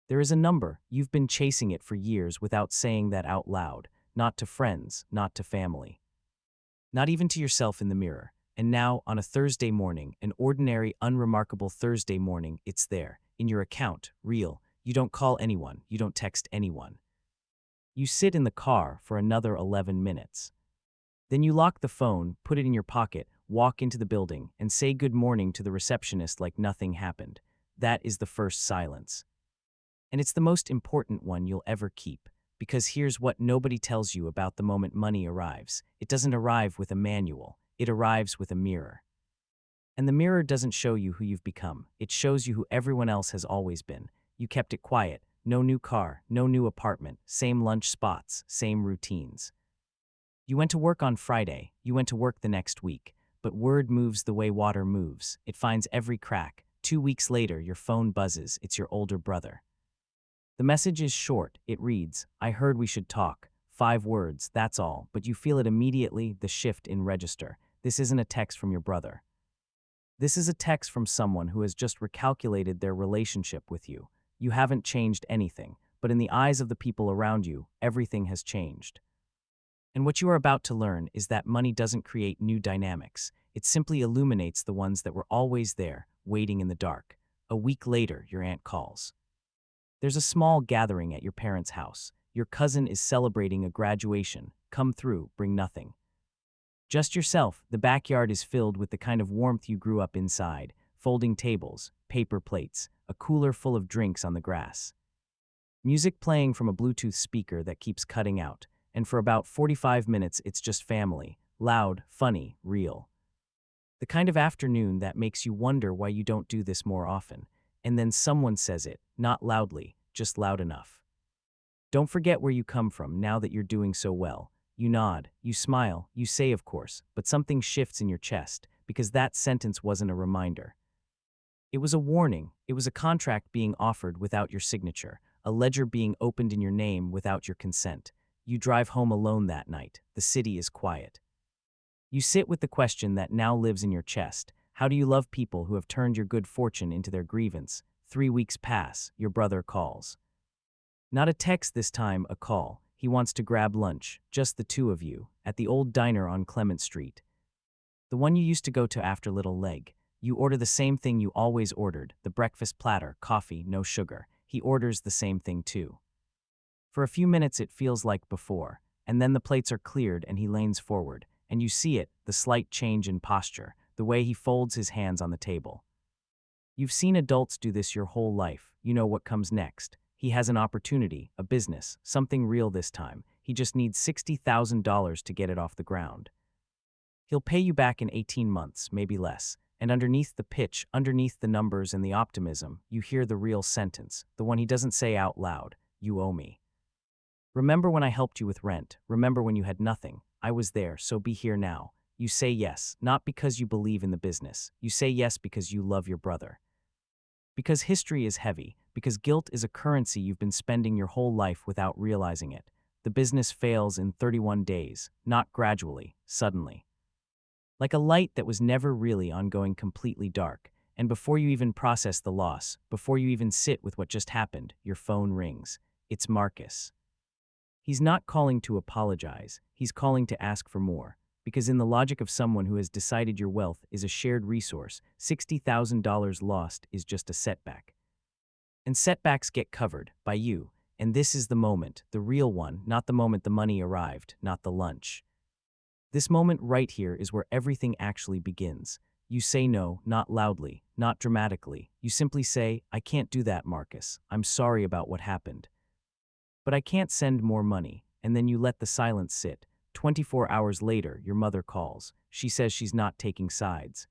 There is a number, you've been chasing it for years without saying that out loud, not to friends, not to family, not even to yourself in the mirror. And now, on a Thursday morning, an ordinary, unremarkable Thursday morning, it's there, in your account, real. You don't call anyone, you don't text anyone. You sit in the car for another 11 minutes. Then you lock the phone, put it in your pocket, walk into the building, and say good morning to the receptionist like nothing happened. That is the first silence. And it's the most important one you'll ever keep. Because here's what nobody tells you about the moment money arrives. It doesn't arrive with a manual. It arrives with a mirror. And the mirror doesn't show you who you've become. It shows you who everyone else has always been. You kept it quiet. No new car, no new apartment, same lunch spots, same routines. You went to work on Friday. You went to work the next week. But word moves the way water moves. It finds every crack. 2 weeks later, your phone buzzes. It's your older brother. The message is short. It reads, "I heard we should talk." 5 words, that's all, but you feel it immediately, the shift in register. This isn't a text from your brother. This is a text from someone who has just recalculated their relationship with you. You haven't changed anything, but in the eyes of the people around you, everything has changed. And what you are about to learn is that money doesn't create new dynamics. It simply illuminates the ones that were always there, waiting in the dark. A week later, your aunt calls. There's a small gathering at your parents' house. Your cousin is celebrating a graduation. Come through, bring nothing. Just yourself. The backyard is filled with the kind of warmth you grew up inside. Folding tables, paper plates, a cooler full of drinks on the grass. Music playing from a Bluetooth speaker that keeps cutting out. And for about 45 minutes, it's just family. Loud, funny, real. The kind of afternoon that makes you wonder why you don't do this more often. And then someone says it, not loudly, just loud enough. Don't forget where you come from now that you're doing so well. You nod, you smile, you say of course, but something shifts in your chest, because that sentence wasn't a reminder. It was a warning. It was a contract being offered without your signature, a ledger being opened in your name without your consent. You drive home alone that night. The city is quiet. You sit with the question that now lives in your chest. How do you love people who have turned your good fortune into their grievance? 3 weeks pass. Your brother calls. Not a text this time, a call. He wants to grab lunch, just the two of you, at the old diner on Clement Street. The one you used to go to after Little Leg. You order the same thing you always ordered, the breakfast platter, coffee, no sugar. He orders the same thing too. For a few minutes it feels like before, and then the plates are cleared and he leans forward, and you see it, the slight change in posture, the way he folds his hands on the table. You've seen adults do this your whole life. You know what comes next. He has an opportunity, a business, something real this time. He just needs $60,000 to get it off the ground. He'll pay you back in 18 months, maybe less. And underneath the pitch, underneath the numbers and the optimism, you hear the real sentence, the one he doesn't say out loud, "You owe me. Remember when I helped you with rent? Remember when you had nothing? I was there, so be here now." You say yes, not because you believe in the business. You say yes because you love your brother. Because history is heavy, because guilt is a currency you've been spending your whole life without realizing it. The business fails in 31 days, not gradually, suddenly. Like a light that was never really on going completely dark, and before you even process the loss, before you even sit with what just happened, your phone rings. It's Marcus. He's not calling to apologize, he's calling to ask for more. Because in the logic of someone who has decided your wealth is a shared resource, $60,000 lost is just a setback. And setbacks get covered by you, and this is the moment, the real one, not the moment the money arrived, not the lunch. This moment right here is where everything actually begins. You say no, not loudly, not dramatically. You simply say, "I can't do that, Marcus. I'm sorry about what happened. But I can't send more money," and then you let the silence sit. 24 hours later, your mother calls. She says she's not taking sides.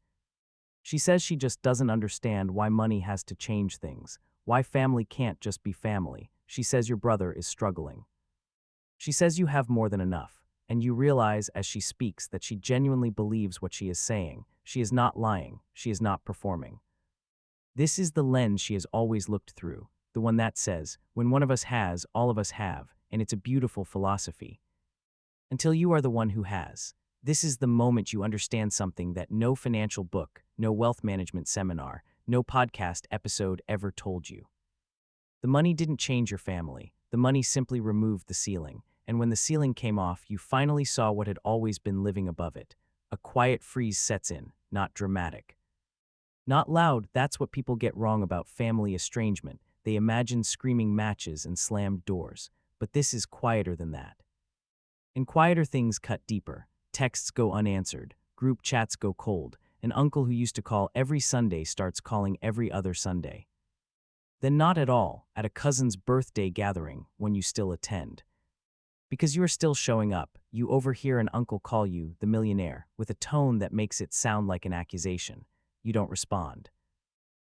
She says she just doesn't understand why money has to change things, why family can't just be family. She says your brother is struggling. She says you have more than enough, and you realize as she speaks that she genuinely believes what she is saying. She is not lying, she is not performing. This is the lens she has always looked through, the one that says, when one of us has, all of us have, and it's a beautiful philosophy. Until you are the one who has. This is the moment you understand something that no financial book, no wealth management seminar, no podcast episode ever told you. The money didn't change your family. The money simply removed the ceiling. And when the ceiling came off, you finally saw what had always been living above it. A quiet freeze sets in, not dramatic. Not loud, that's what people get wrong about family estrangement. They imagine screaming matches and slammed doors. But this is quieter than that. And quieter things cut deeper. Texts go unanswered. Group chats go cold. An uncle who used to call every Sunday starts calling every other Sunday. Then not at all, at a cousin's birthday gathering, when you still attend. Because you are still showing up, you overhear an uncle call you the millionaire with a tone that makes it sound like an accusation. You don't respond.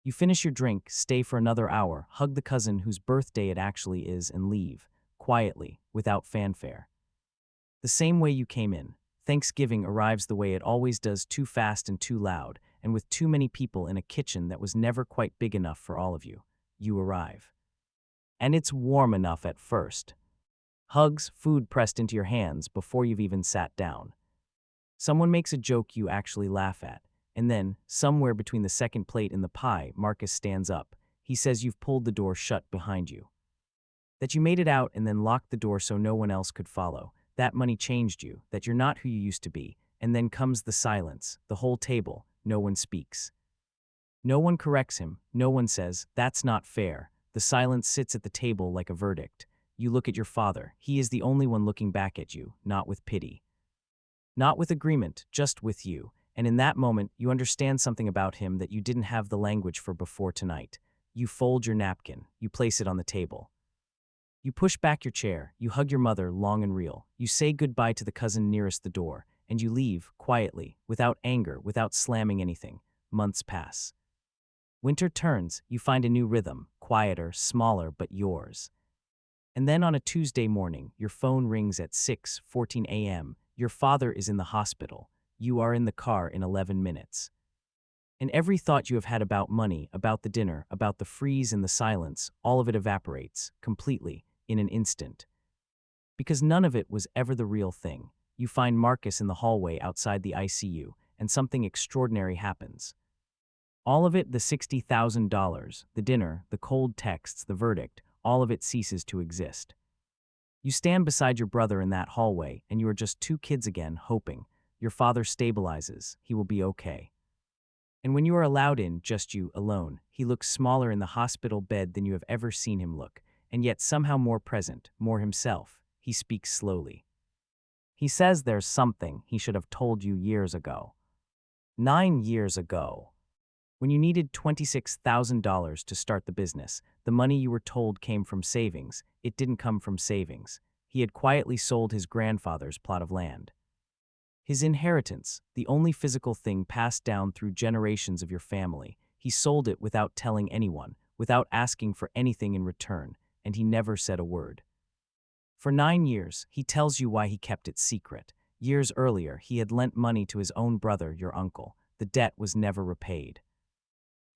You finish your drink, stay for another hour, hug the cousin whose birthday it actually is, and leave, quietly, without fanfare. The same way you came in. Thanksgiving arrives the way it always does, too fast and too loud, and with too many people in a kitchen that was never quite big enough for all of you. You arrive. And it's warm enough at first. Hugs, food pressed into your hands before you've even sat down. Someone makes a joke you actually laugh at, and then, somewhere between the second plate and the pie, Marcus stands up. He says you've pulled the door shut behind you. That you made it out and then locked the door so no one else could follow. That money changed you, that you're not who you used to be. And then comes the silence, the whole table, no one speaks. No one corrects him, no one says, that's not fair. The silence sits at the table like a verdict. You look at your father, he is the only one looking back at you, not with pity. Not with agreement, just with you. And in that moment, you understand something about him that you didn't have the language for before tonight. You fold your napkin, you place it on the table. You push back your chair, you hug your mother long and real, you say goodbye to the cousin nearest the door, and you leave, quietly, without anger, without slamming anything. Months pass. Winter turns, you find a new rhythm, quieter, smaller, but yours. And then on a Tuesday morning, your phone rings at 6:14 a.m. Your father is in the hospital. You are in the car in 11 minutes. And every thought you have had about money, about the dinner, about the freeze and the silence, all of it evaporates, completely, in an instant. Because none of it was ever the real thing. You find Marcus in the hallway outside the ICU, and something extraordinary happens. All of it, the $60,000, the dinner, the cold texts, the verdict, all of it ceases to exist. You stand beside your brother in that hallway, and you are just two kids again, hoping. Your father stabilizes, he will be okay. And when you are allowed in, just you, alone, he looks smaller in the hospital bed than you have ever seen him look, and yet somehow more present, more himself. He speaks slowly. He says there's something he should have told you years ago. 9 years ago. When you needed $26,000 to start the business, the money you were told came from savings. It didn't come from savings. He had quietly sold his grandfather's plot of land. His inheritance, the only physical thing passed down through generations of your family. He sold it without telling anyone, without asking for anything in return, and he never said a word. For 9 years, he tells you why he kept it secret. Years earlier, he had lent money to his own brother, your uncle. The debt was never repaid.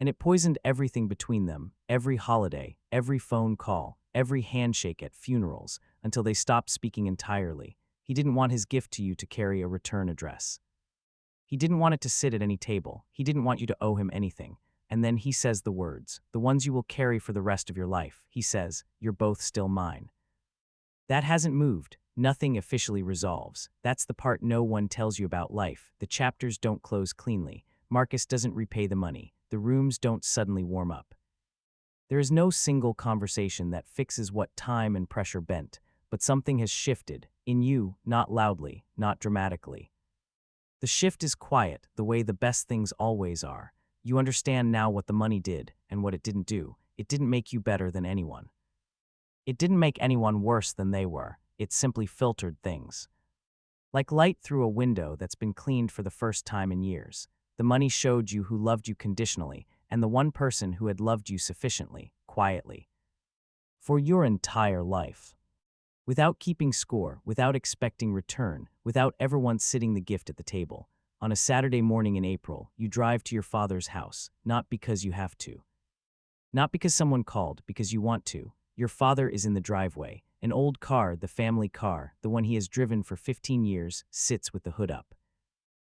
And it poisoned everything between them, every holiday, every phone call, every handshake at funerals, until they stopped speaking entirely. He didn't want his gift to you to carry a return address. He didn't want it to sit at any table. He didn't want you to owe him anything. And then he says the words, the ones you will carry for the rest of your life. He says, you're both still mine. That hasn't moved. Nothing officially resolves. That's the part no one tells you about life. The chapters don't close cleanly. Marcus doesn't repay the money. The rooms don't suddenly warm up. There is no single conversation that fixes what time and pressure bent, but something has shifted, in you, not loudly, not dramatically. The shift is quiet, the way the best things always are. You understand now what the money did and what it didn't do. It didn't make you better than anyone. It didn't make anyone worse than they were. It simply filtered things. Like light through a window that's been cleaned for the first time in years. The money showed you who loved you conditionally and the one person who had loved you sufficiently, quietly. For your entire life. Without keeping score, without expecting return, without ever once sitting the gift at the table. On a Saturday morning in April, you drive to your father's house, not because you have to. Not because someone called, because you want to. Your father is in the driveway. An old car, the family car, the one he has driven for 15 years, sits with the hood up.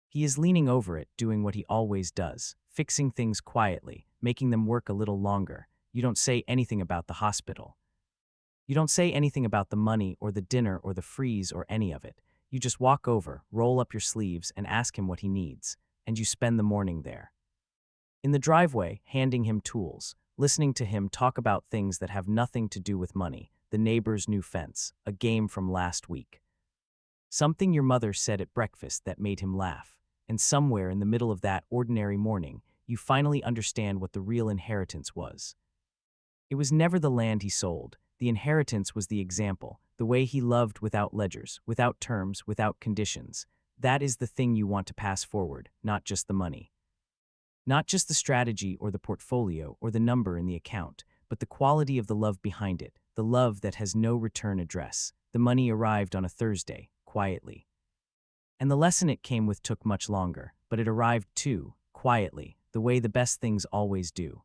He is leaning over it, doing what he always does, fixing things quietly, making them work a little longer. You don't say anything about the hospital. You don't say anything about the money or the dinner or the freeze or any of it. You just walk over, roll up your sleeves, and ask him what he needs, and you spend the morning there. In the driveway, handing him tools, listening to him talk about things that have nothing to do with money, the neighbor's new fence, a game from last week. Something your mother said at breakfast that made him laugh, and somewhere in the middle of that ordinary morning, you finally understand what the real inheritance was. It was never the land he sold. The inheritance was the example, the way he loved without ledgers, without terms, without conditions. That is the thing you want to pass forward, not just the money. Not just the strategy or the portfolio or the number in the account, but the quality of the love behind it, the love that has no return address. The money arrived on a Thursday, quietly. And the lesson it came with took much longer, but it arrived too, quietly, the way the best things always do.